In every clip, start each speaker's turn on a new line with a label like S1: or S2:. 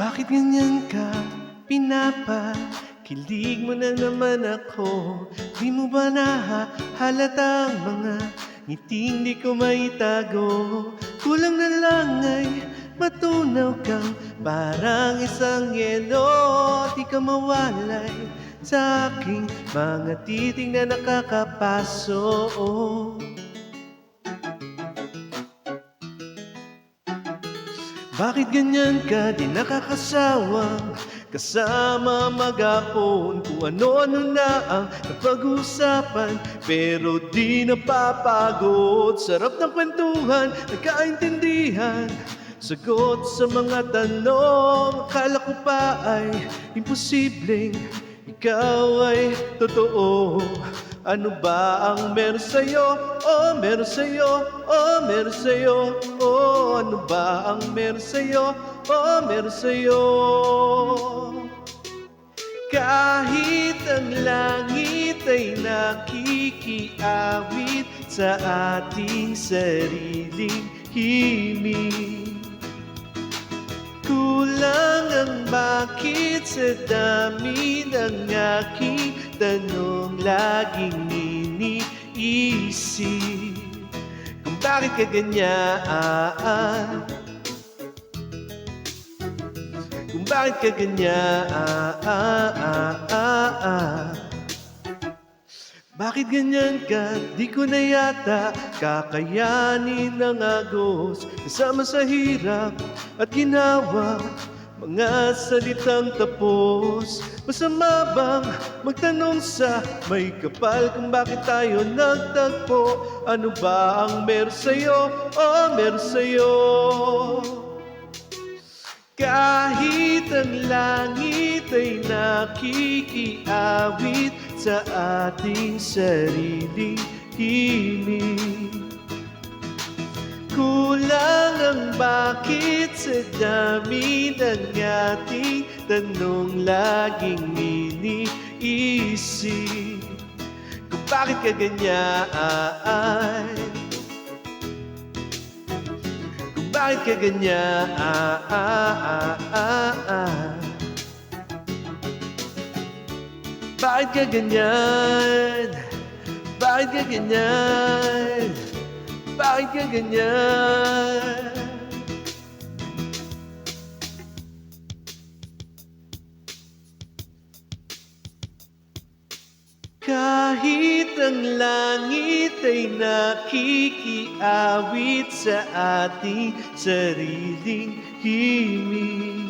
S1: Bakit ganyan ka pinapakilig mo na naman ako? Di mo ba nahahalata ang mga ngiting di ko maitago? Kulang na lang ay matunaw kang parang isang yelo. Di ka mawalay sa aking mga titing na nakakapaso. Bakit ganyan ka di nakakasawang kasama maghapon? Kung ano-ano na ang napag-uusapan pero di napapagod. Sarap ng kwentuhan, nagkaintindihan, sagot sa mga tanong. Akala ko pa ay imposibleng ikaw ay totoo. Ano ba ang meron sa'yo? Oh, meron sa'yo. Oh, meron sa'yo. Oh, ano ba ang meron sa'yo? Oh, meron sa'yo. Kahit ang langit ay nakikiawit sa ating sariling himig, kulang ang bakit sa dami ng aking tanong laging iniisip. Kung bakit ka ganyan, kung bakit ka ganyan, bakit ganyan ka? Di ko na yata kakayanin ang agos kasama sa hirap at ginawa mga salitang tapos. Masama bang magtanong sa may kapal kung bakit tayo nagtagpo? Ano ba ang meron sa'yo? Oh, meron sa'yo. Kahit ang langit ay nakikiawit sa ating sariling himig, kulang ang bakit sa dami ng ating tanong laging iniisip. Kung bakit ka ganyan, kung bakit ka ganyan, bakit ka ganyan, bakit ka ganyan, bakit ka ganyan? Kahit ang langit ay nakikiawit sa ating sariling himig,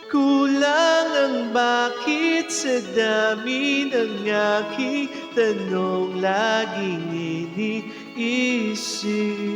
S1: kulang ang bakit sa dami ng aking tanong laging iniisip.